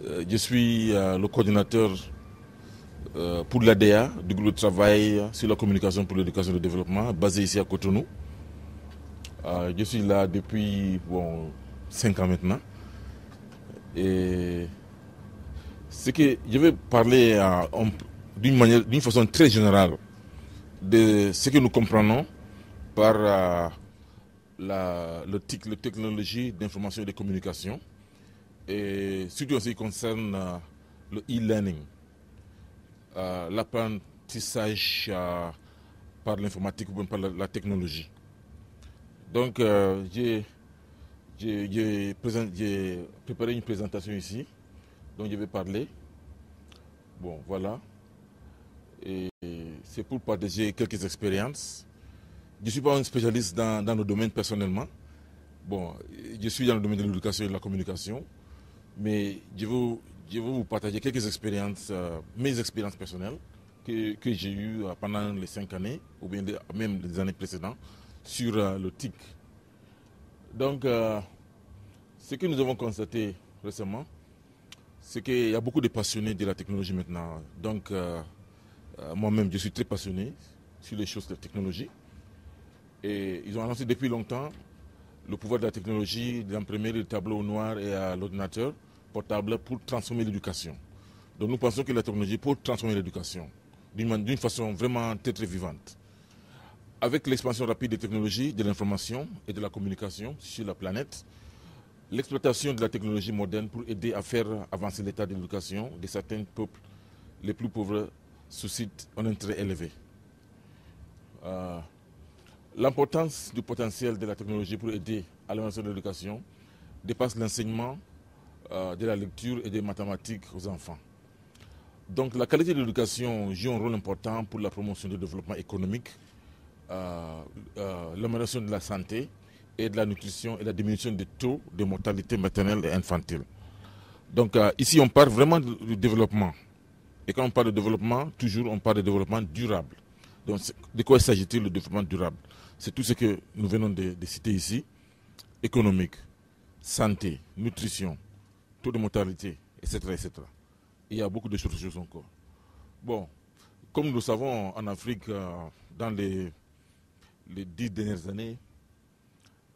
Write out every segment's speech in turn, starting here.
Je suis le coordinateur pour l'ADA, du groupe de travail sur la communication pour l'éducation et le développement, basé ici à Cotonou. Je suis là depuis 5 ans maintenant. Et ce que je vais parler d'une façon très générale de ce que nous comprenons par le TIC, la technologie d'information et de communication, et surtout en ce qui concerne le e-learning, l'apprentissage par l'informatique ou par la technologie. Donc, j'ai préparé une présentation ici, dont je vais parler. Bon, voilà. Et c'est pour partager quelques expériences. Je ne suis pas un spécialiste dans le domaine personnellement. Bon, je suis dans le domaine de l'éducation et de la communication, mais je vais vous partager quelques expériences, mes expériences personnelles que j'ai eues pendant les 5 années, ou bien même les années précédentes, sur le TIC. Donc, ce que nous avons constaté récemment, c'est qu'il y a beaucoup de passionnés de la technologie maintenant. Donc, moi-même, je suis très passionné sur les choses de technologie. Et ils ont annoncé depuis longtemps le pouvoir de la technologie, d'imprimer le tableau noir et à l'ordinateur portable pour transformer l'éducation. Donc nous pensons que la technologie peut transformer l'éducation d'une façon vraiment très très vivante. Avec l'expansion rapide des technologies, de l'information et de la communication sur la planète, l'exploitation de la technologie moderne pour aider à faire avancer l'état de l'éducation de certains peuples les plus pauvres suscite un intérêt élevé. L'importance du potentiel de la technologie pour aider à l'avancement de l'éducation dépasse l'enseignement de la lecture et des mathématiques aux enfants. Donc la qualité de l'éducation joue un rôle important pour la promotion du développement économique, l'amélioration de la santé et de la nutrition et la diminution des taux de mortalité maternelle et infantile. Donc ici on parle vraiment du développement. Et quand on parle de développement, toujours on parle de développement durable. Donc de quoi s'agit-il le développement durable? C'est tout ce que nous venons de citer ici: économique, santé, nutrition, taux de mortalité, etc. etc. Il y a beaucoup de choses encore. Bon, comme nous le savons, en Afrique, dans les 10 dernières années,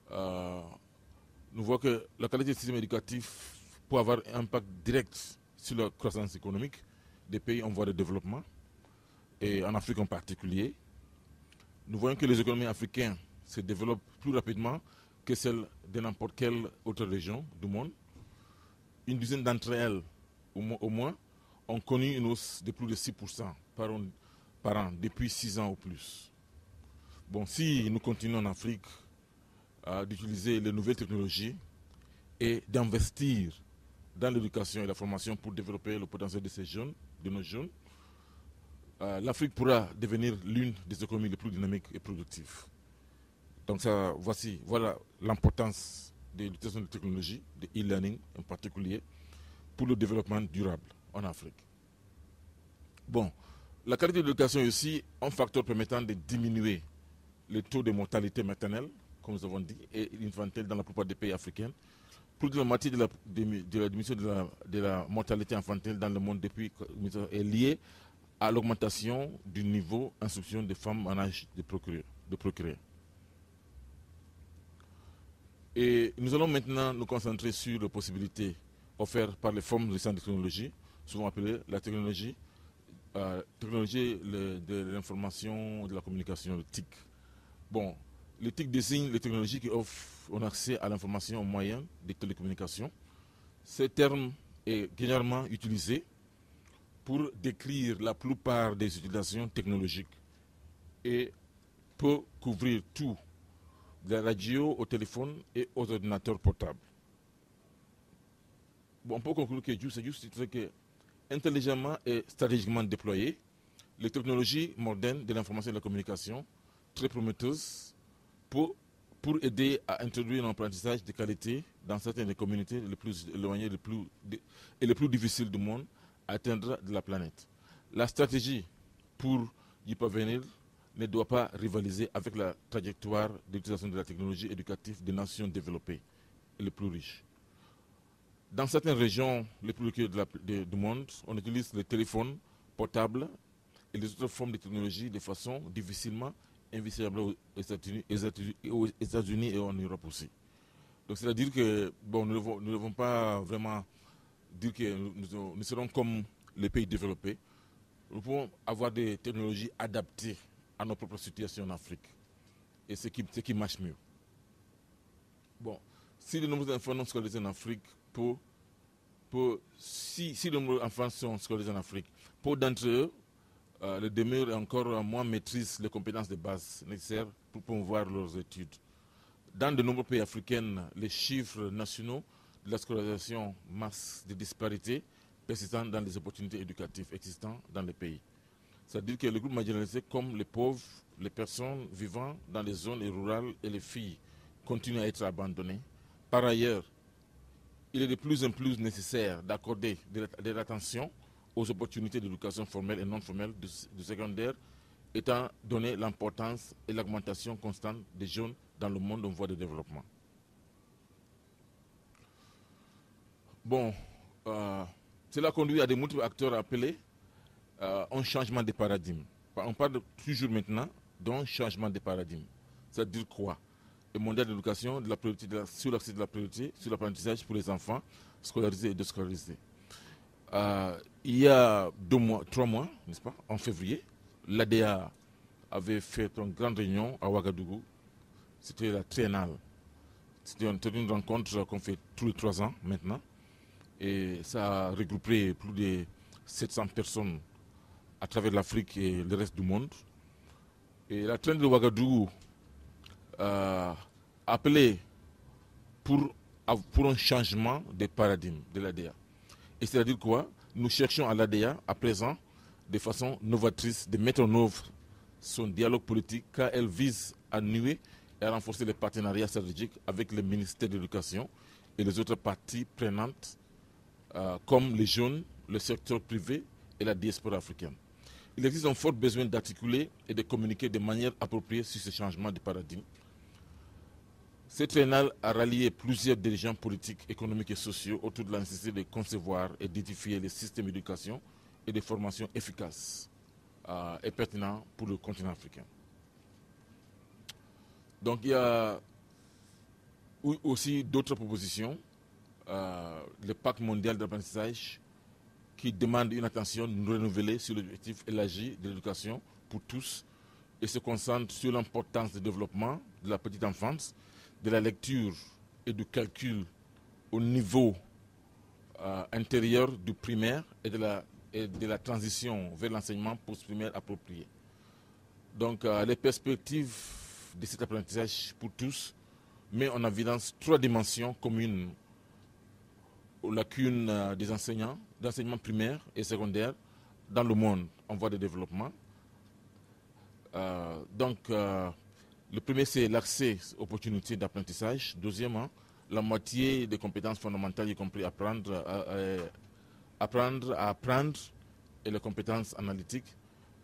nous voyons que la qualité du système éducatif peut avoir un impact direct sur la croissance économique des pays en voie de développement, et en Afrique en particulier. Nous voyons que les économies africaines se développent plus rapidement que celles de n'importe quelle autre région du monde. Une dizaine d'entre elles, au moins, ont connu une hausse de plus de 6% par an depuis 6 ans ou plus. Bon, si nous continuons en Afrique d'utiliser les nouvelles technologies et d'investir dans l'éducation et la formation pour développer le potentiel de ces jeunes, de nos jeunes, l'Afrique pourra devenir l'une des économies les plus dynamiques et productives. Donc voilà l'importance de l'utilisation de technologies, de e-learning en particulier, pour le développement durable en Afrique. Bon, la qualité de l'éducation est aussi un facteur permettant de diminuer le taux de mortalité maternelle, comme nous avons dit, et infantile dans la plupart des pays africains. Plus de la moitié de la diminution de la mortalité infantile dans le monde depuis est liée à l'augmentation du niveau d'instruction des femmes en âge de procréer. Et nous allons maintenant nous concentrer sur les possibilités offertes par les formes récentes de technologie, souvent appelées la technologie de l'information et de la communication, le TIC. Bon, le TIC désigne les technologies qui offrent un accès à l'information au moyen des télécommunications. Ce terme est généralement utilisé pour décrire la plupart des utilisations technologiques et peut couvrir tout, de la radio au téléphone et aux ordinateurs portables. Bon, on peut conclure que c'est juste que intelligemment et stratégiquement déployées, les technologies modernes de l'information et de la communication, très prometteuses, pour aider à introduire un apprentissage de qualité dans certaines des communautés les plus éloignées et les plus difficiles du monde à atteindre de la planète. La stratégie pour y parvenir ne doit pas rivaliser avec la trajectoire d'utilisation de la technologie éducative des nations développées et les plus riches. Dans certaines régions les plus reculées du monde, on utilise le téléphone portable et les autres formes de technologie de façon difficilement invisible aux États-Unis et en Europe aussi. Donc c'est-à-dire que bon, nous ne devons pas vraiment dire que nous serons comme les pays développés. Nous pouvons avoir des technologies adaptées à nos propres situations en Afrique. Et ce qui marche mieux. Bon, si de nombreux enfants non scolarisés en Afrique, si de nombreux enfants sont scolarisés en Afrique, pour d'entre eux, le demeure et encore moins maîtrisent les compétences de base nécessaires pour promouvoir leurs études. Dans de nombreux pays africains, les chiffres nationaux de la scolarisation masquent des disparités persistantes dans les opportunités éducatives existantes dans les pays. C'est-à-dire que les groupes marginalisés comme les pauvres, les personnes vivant dans les zones rurales et les filles continuent à être abandonnées. Par ailleurs, il est de plus en plus nécessaire d'accorder de l'attention aux opportunités d'éducation formelle et non formelle du secondaire, étant donné l'importance et l'augmentation constante des jeunes dans le monde en voie de développement. Bon, cela conduit à des multiples acteurs appelés un changement de paradigme. On parle toujours maintenant d'un changement de paradigme. C'est-à-dire quoi? Le modèle d'éducation, sur l'accès de la priorité, sur l'apprentissage pour les enfants scolarisés et déscolarisés. Il y a 3 mois, n'est-ce pas, en février, l'ADA avait fait une grande réunion à Ouagadougou. C'était la triennale. C'était une rencontre qu'on fait tous les 3 ans maintenant. Et ça a regroupé plus de 700 personnes à travers l'Afrique et le reste du monde. Et la triennale de Ouagadougou a appelé pour un changement de paradigme de l'ADA. Et c'est-à-dire quoi? Nous cherchons à l'ADA, à présent, de façon novatrice, de mettre en œuvre son dialogue politique, car elle vise à nouer et à renforcer les partenariats stratégiques avec le ministère de l'Éducation et les autres parties prenantes, comme les jeunes, le secteur privé et la diaspora africaine. Il existe un fort besoin d'articuler et de communiquer de manière appropriée sur ce changement de paradigme. Cette triennale a rallié plusieurs dirigeants politiques, économiques et sociaux autour de la nécessité de concevoir et d'édifier les systèmes d'éducation et de formation efficaces et pertinents pour le continent africain. Donc il y a aussi d'autres propositions. Le pacte mondial d'apprentissage qui demande une attention renouvelée sur l'objectif élargi de l'éducation pour tous et se concentre sur l'importance du développement de la petite enfance, de la lecture et du calcul au niveau intérieur du primaire et de la transition vers l'enseignement post-primaire approprié. Donc les perspectives de cet apprentissage pour tous met en évidence 3 dimensions communes aux lacunes des enseignants, d'enseignement primaire et secondaire dans le monde en voie de développement. Le premier, c'est l'accès aux opportunités d'apprentissage. Deuxièmement, la moitié des compétences fondamentales, y compris apprendre à apprendre et les compétences analytiques.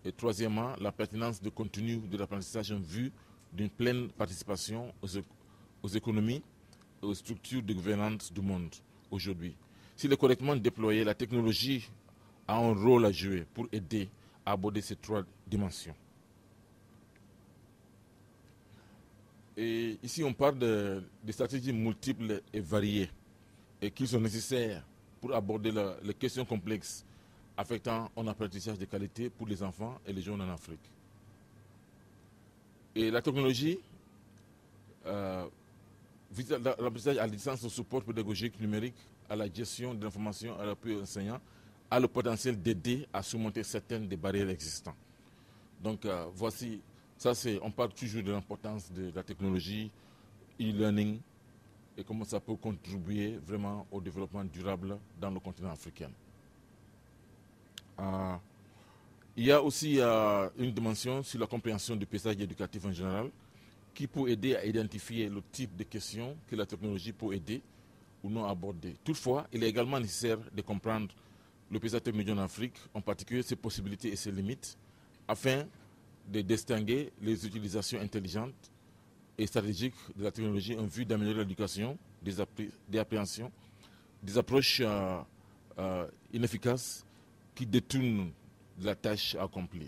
Et troisièmement, la pertinence du contenu de l'apprentissage en vue d'une pleine participation aux économies et aux structures de gouvernance du monde aujourd'hui. S'il est correctement déployé, la technologie a un rôle à jouer pour aider à aborder ces 3 dimensions. Et ici, on parle de stratégies multiples et variées et qui sont nécessaires pour aborder les questions complexes affectant un apprentissage de qualité pour les enfants et les jeunes en Afrique. Et la technologie vise l'apprentissage à distance au support pédagogique numérique, à la gestion de l'information à l'appui aux enseignants, a le potentiel d'aider à surmonter certaines des barrières existantes. Donc voici, on parle toujours de l'importance de la technologie, e-learning, et comment ça peut contribuer vraiment au développement durable dans le continent africain. Il y a aussi une dimension sur la compréhension du paysage éducatif en général, qui peut aider à identifier le type de questions que la technologie peut aider ou non aborder. Toutefois, il est également nécessaire de comprendre le paysage technologique en Afrique, en particulier ses possibilités et ses limites, afin de distinguer les utilisations intelligentes et stratégiques de la technologie en vue d'améliorer l'éducation, des appréhensions des approches inefficaces qui détournent de la tâche à accomplir.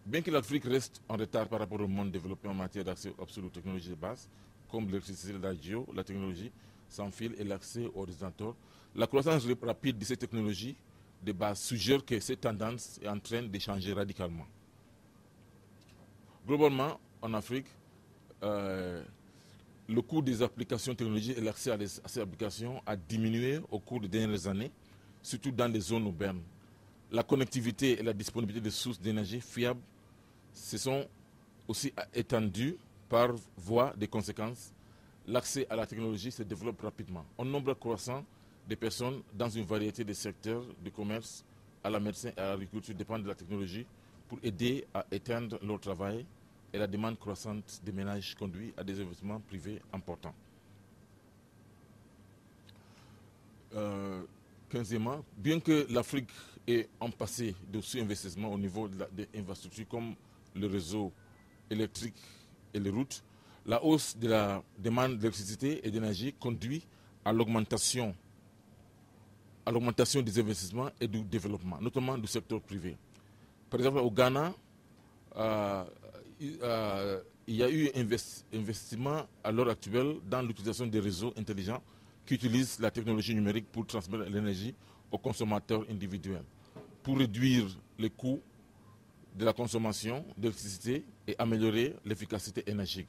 Bien que l'Afrique reste en retard par rapport au monde développé en matière d'accès absolu aux technologies de base, comme l'électricité, la radio, la technologie sans fil et l'accès aux ordinateurs, la croissance rapide de ces technologies de base suggère que cette tendance est en train de changer radicalement. Globalement, en Afrique, le coût des applications technologiques et l'accès à ces applications a diminué au cours des dernières années, surtout dans les zones urbaines. La connectivité et la disponibilité de sources d'énergie fiables se sont aussi étendues par voie de conséquences. L'accès à la technologie se développe rapidement. Un nombre croissant de personnes dans une variété de secteurs du commerce, à la médecine et à l'agriculture dépendent de la technologie pour aider à éteindre leur travail, et la demande croissante des ménages conduit à des investissements privés importants. 15e, bien que l'Afrique ait un passé de sous-investissement au niveau des infrastructures comme le réseau électrique et les routes, la hausse de la demande d'électricité et d'énergie conduit à l'augmentation des investissements et du développement, notamment du secteur privé. Par exemple, au Ghana, il y a eu investissement à l'heure actuelle dans l'utilisation des réseaux intelligents qui utilisent la technologie numérique pour transmettre l'énergie aux consommateurs individuels, pour réduire les coûts de la consommation d'électricité et améliorer l'efficacité énergétique.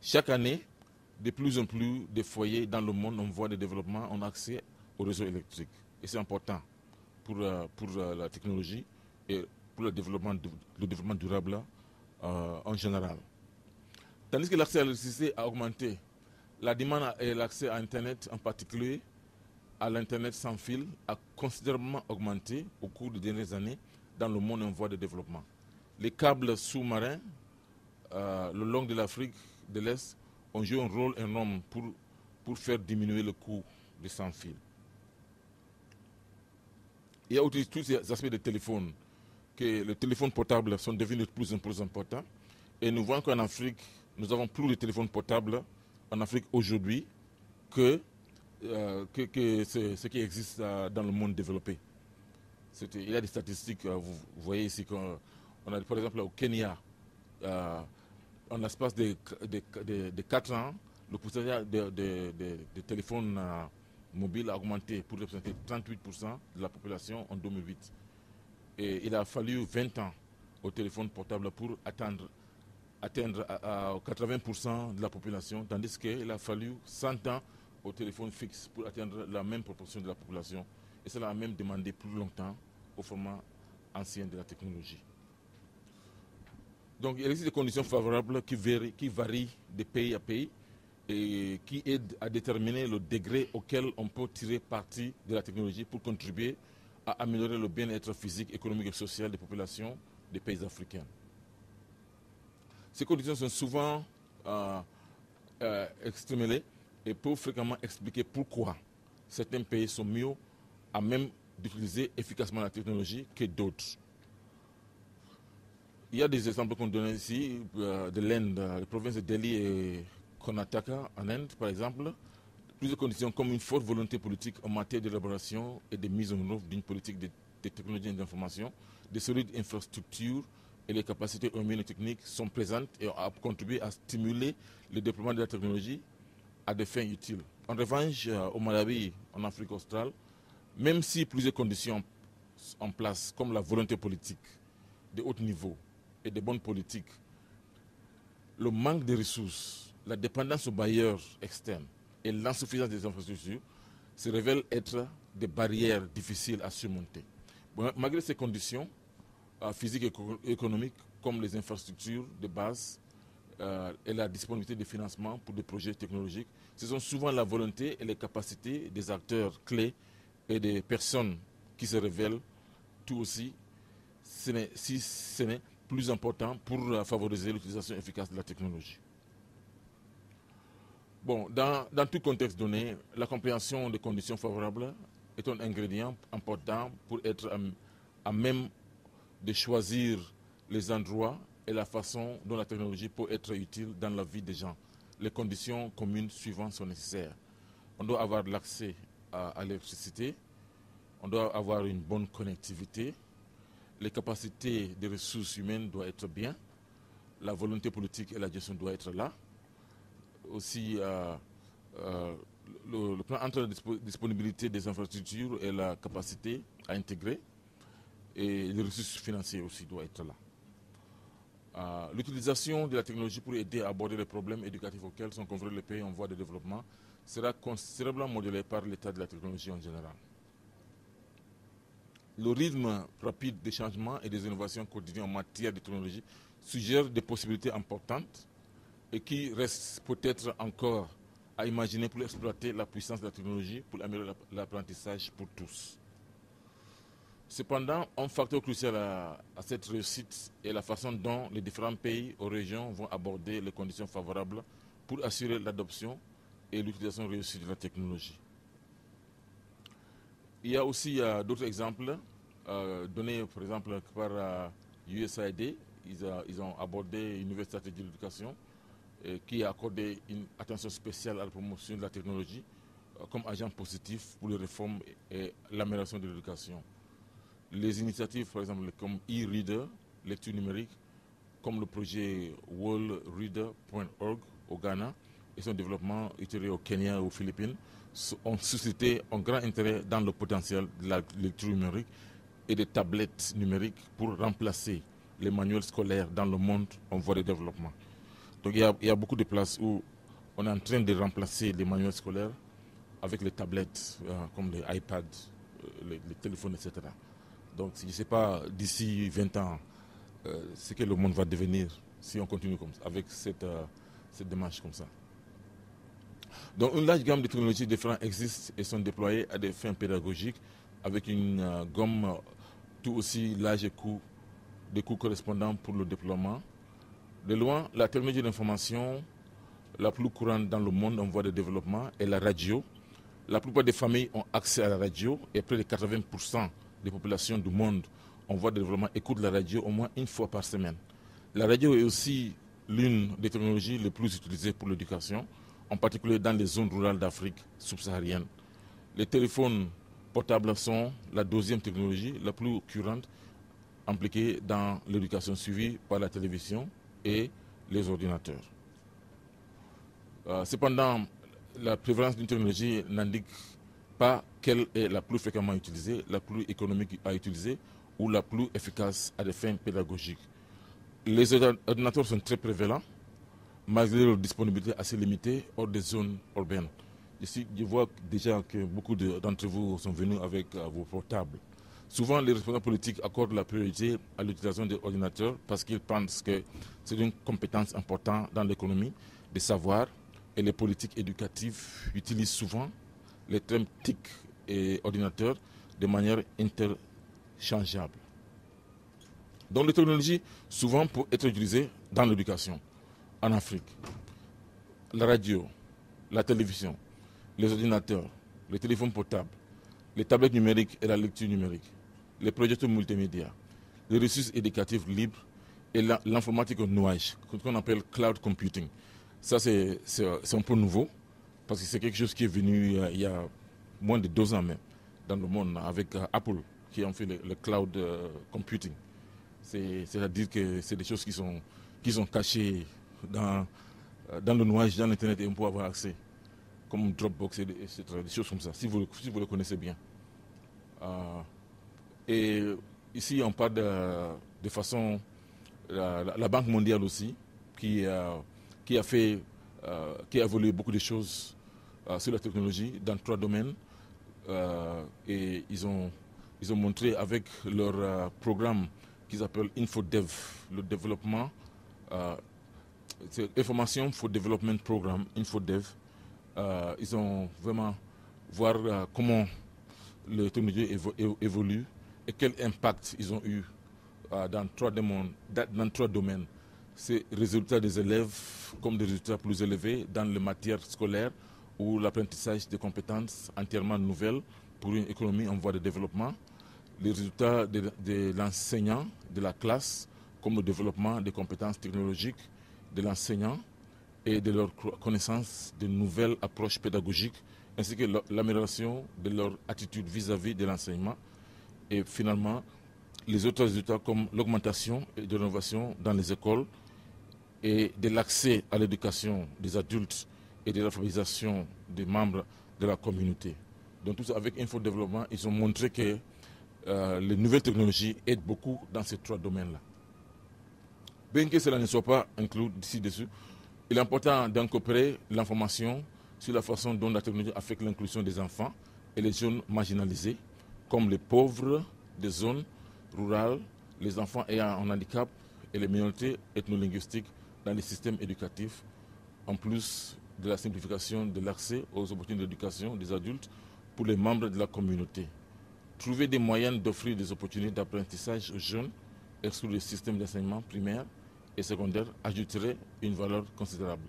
Chaque année, de plus en plus de foyers dans le monde en voie de développement ont accès au réseau électrique. Et c'est important pour la technologie et pour le développement durable en général. Tandis que l'accès à l'électricité a augmenté, la demande et l'accès à Internet, en particulier à l'Internet sans fil, a considérablement augmenté au cours des dernières années dans le monde en voie de développement. Les câbles sous-marins le long de l'Afrique de l'Est ont joué un rôle énorme pour faire diminuer le coût du sans fil. Il y a aussi tous ces aspects de téléphone, que les téléphones portables sont devenus de plus en plus importants. Et nous voyons qu'en Afrique, nous avons plus de téléphones portables en Afrique aujourd'hui que ce qui existe dans le monde développé. Il y a des statistiques, vous voyez ici qu'on a par exemple au Kenya, en l'espace de 4 ans, le pourcentage de téléphones mobiles a augmenté pour représenter 38% de la population en 2008. Et il a fallu 20 ans au téléphone portable pour atteindre à 80% de la population, tandis qu'il a fallu 100 ans au téléphone fixe pour atteindre la même proportion de la population. Et cela a même demandé plus longtemps au format ancien de la technologie. Donc il existe des conditions favorables qui varient de pays à pays et qui aident à déterminer le degré auquel on peut tirer parti de la technologie pour contribuer à améliorer le bien-être physique, économique et social des populations des pays africains. Ces conditions sont souvent extrémées et peuvent fréquemment expliquer pourquoi certains pays sont mieux à même d'utiliser efficacement la technologie que d'autres. Il y a des exemples qu'on donne ici de l'Inde, les provinces de Delhi et Karnataka en Inde, par exemple. Plusieurs conditions comme une forte volonté politique en matière d'élaboration et de mise en œuvre d'une politique de technologie et d'information, de solides infrastructures et les capacités humaines et techniques sont présentes et ont contribué à stimuler le déploiement de la technologie à des fins utiles. En revanche, au Malawi, en Afrique australe, même si plusieurs conditions en place, comme la volonté politique de haut niveau et de bonnes politiques, le manque de ressources, la dépendance aux bailleurs externes et l'insuffisance des infrastructures se révèlent être des barrières difficiles à surmonter. Bon, malgré ces conditions physiques et économiques, comme les infrastructures de base et la disponibilité de financement pour des projets technologiques, ce sont souvent la volonté et les capacités des acteurs clés et des personnes qui se révèlent tout aussi, si ce n'est plus important pour favoriser l'utilisation efficace de la technologie. Bon, dans tout contexte donné, la compréhension des conditions favorables est un ingrédient important pour être à même de choisir les endroits et la façon dont la technologie peut être utile dans la vie des gens. Les conditions communes suivantes sont nécessaires. On doit avoir l'accès à l'électricité, on doit avoir une bonne connectivité, les capacités des ressources humaines doivent être bien, la volonté politique et la gestion doivent être là. Aussi, le plan entre la disponibilité des infrastructures et la capacité à intégrer, et les ressources financières aussi doivent être là. L'utilisation de la technologie pour aider à aborder les problèmes éducatifs auxquels sont confrontés les pays en voie de développement sera considérablement modulée par l'état de la technologie en général. Le rythme rapide des changements et des innovations quotidiennes en matière de technologie suggère des possibilités importantes et qui restent peut-être encore à imaginer pour exploiter la puissance de la technologie pour améliorer l'apprentissage pour tous. Cependant, un facteur crucial à cette réussite est la façon dont les différents pays ou régions vont aborder les conditions favorables pour assurer l'adoption et l'utilisation réussie de la technologie. Il y a aussi d'autres exemples donnés par exemple par USAID. Ils ont abordé une nouvelle stratégie d'éducation qui a accordé une attention spéciale à la promotion de la technologie comme agent positif pour les réformes et l'amélioration de l'éducation. Les initiatives, par exemple, comme e-reader, lecture numérique, comme le projet worldreader.org au Ghana et son développement itérer au Kenya et aux Philippines, ont suscité un grand intérêt dans le potentiel de la lecture numérique et des tablettes numériques pour remplacer les manuels scolaires dans le monde en voie de développement. Donc il y a beaucoup de places où on est en train de remplacer les manuels scolaires avec les tablettes comme les iPads, les téléphones, etc. Donc je ne sais pas d'ici 20 ans ce que le monde va devenir si on continue comme ça, avec cette démarche comme ça. Donc une large gamme de technologies différentes existent et sont déployées à des fins pédagogiques avec une gomme tout aussi large et des coûts correspondants pour le déploiement. De loin, la technologie d'information la plus courante dans le monde en voie de développement est la radio. La plupart des familles ont accès à la radio et près de 80% des populations du monde en voie de développement écoutent la radio au moins une fois par semaine. La radio est aussi l'une des technologies les plus utilisées pour l'éducation, en particulier dans les zones rurales d'Afrique subsaharienne. Les téléphones portables sont la deuxième technologie la plus courante impliquée dans l'éducation, suivie par la télévision et les ordinateurs. Cependant, la prévalence d'une technologie n'indique pas quelle est la plus fréquemment utilisée, la plus économique à utiliser ou la plus efficace à des fins pédagogiques. Les ordinateurs sont très prévalents, malgré leur disponibilité assez limitée hors des zones urbaines. Je vois déjà que beaucoup d'entre vous sont venus avec vos portables. Souvent, les responsables politiques accordent la priorité à l'utilisation des ordinateurs parce qu'ils pensent que c'est une compétence importante dans l'économie des savoirs, et les politiques éducatives utilisent souvent les termes TIC et ordinateurs de manière interchangeable. Donc les technologies souvent pour être utilisées dans l'éducation en Afrique. La radio, la télévision, les ordinateurs, les téléphones portables, les tablettes numériques et la lecture numérique, les projecteurs multimédia, les ressources éducatives libres et l'informatique au nuage, qu'on appelle cloud computing. Ça, c'est un peu nouveau, parce que c'est quelque chose qui est venu il y a moins de 2 ans même, dans le monde, avec Apple, qui a fait le cloud computing. C'est-à-dire que c'est des choses qui sont cachées dans le nuage, dans l'Internet, et on peut avoir accès, comme Dropbox, etc., des choses comme ça, si vous le connaissez bien. Et ici, on parle de façon... La Banque mondiale aussi, qui a évolué beaucoup de choses sur la technologie dans 3 domaines. Et ils ont montré avec leur programme qu'ils appellent InfoDev, le développement, c'est Information for Development Program, InfoDev. Ils ont vraiment voir comment la technologie évolue et quel impact ils ont eu dans 3 domaines. Ces résultats des élèves comme des résultats plus élevés dans les matières scolaires ou l'apprentissage de compétences entièrement nouvelles pour une économie en voie de développement. Les résultats de l'enseignant, de la classe, comme le développement des compétences technologiques de l'enseignant et de leur connaissance de nouvelles approches pédagogiques ainsi que l'amélioration de leur attitude vis-à-vis de l'enseignement et finalement les autres résultats comme l'augmentation de l'innovation dans les écoles et de l'accès à l'éducation des adultes et de l'alphabétisation des membres de la communauté. Donc tout ça avec Infodéveloppement, ils ont montré que les nouvelles technologies aident beaucoup dans ces trois domaines-là. Bien que cela ne soit pas inclus ci-dessus, il est important d'incorporer l'information sur la façon dont la technologie affecte l'inclusion des enfants et les jeunes marginalisés, comme les pauvres des zones rurales, les enfants ayant un handicap et les minorités ethno-linguistiques dans les systèmes éducatifs, en plus de la simplification de l'accès aux opportunités d'éducation des adultes pour les membres de la communauté. Trouver des moyens d'offrir des opportunités d'apprentissage aux jeunes exclus des systèmes d'enseignement primaire et secondaire ajouterait une valeur considérable.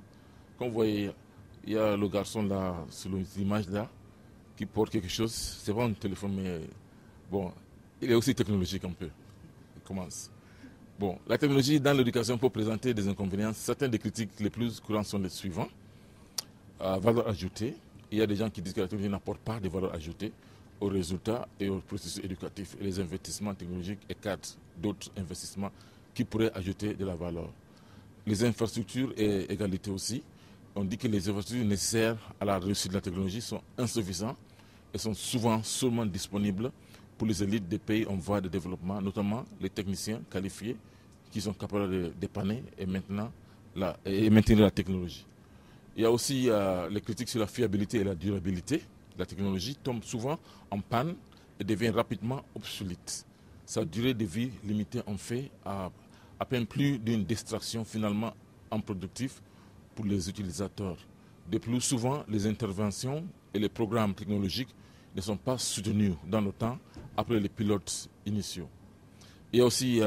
Comme vous voyez, il y a le garçon là, sur l'image là, qui porte quelque chose. C'est pas un téléphone, mais bon, il est aussi technologique un peu. Il commence. Bon, la technologie dans l'éducation peut présenter des inconvénients. Certaines des critiques les plus courantes sont les suivants. Valeur ajoutée. Il y a des gens qui disent que la technologie n'apporte pas de valeur ajoutée aux résultats et au processus éducatif. Et les investissements technologiques écartent d'autres investissements qui pourraient ajouter de la valeur. Les infrastructures et égalité aussi. On dit que les infrastructures nécessaires à la réussite de la technologie sont insuffisantes et sont souvent seulement disponibles pour les élites des pays en voie de développement, notamment les techniciens qualifiés qui sont capables de dépanner et maintenir la technologie. Il y a aussi les critiques sur la fiabilité et la durabilité. La technologie tombe souvent en panne et devient rapidement obsolète. Sa durée de vie limitée en fait à peine plus d'une distraction finalement improductive pour les utilisateurs. De plus souvent, les interventions et les programmes technologiques ne sont pas soutenus dans le temps après les pilotes initiaux. Il y a aussi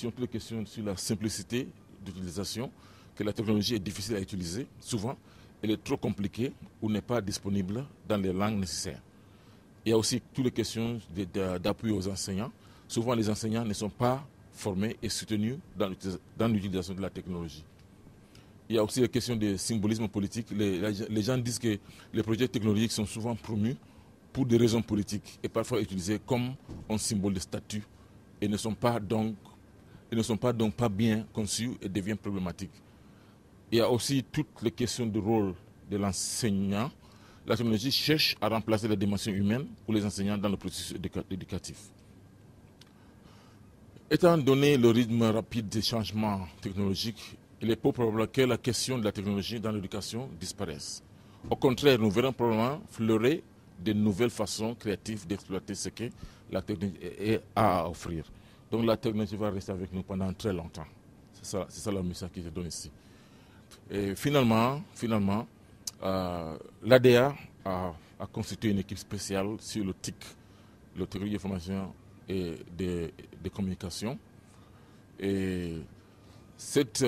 toutes les questions sur la simplicité d'utilisation, que la technologie est difficile à utiliser. Souvent, elle est trop compliquée ou n'est pas disponible dans les langues nécessaires. Il y a aussi toutes les questions d'appui aux enseignants. Souvent, les enseignants ne sont pas formés et soutenus dans l'utilisation de la technologie. Il y a aussi la question du symbolisme politique. Les gens disent que les projets technologiques sont souvent promus pour des raisons politiques et parfois utilisés comme un symbole de statut et ne sont pas donc pas bien conçus et deviennent problématiques. Il y a aussi toutes les questions de rôle de l'enseignant. La technologie cherche à remplacer la dimension humaine pour les enseignants dans le processus éducatif. Étant donné le rythme rapide des changements technologiques, il est peu probable que la question de la technologie dans l'éducation disparaisse. Au contraire, nous verrons probablement fleurir de nouvelles façons créatives d'exploiter ce que la technologie a à offrir. Donc la technologie va rester avec nous pendant très longtemps. C'est ça le message qui se donne ici. Et finalement, l'ADA a constitué une équipe spéciale sur le TIC, le technologie d'information et de communication. Et cette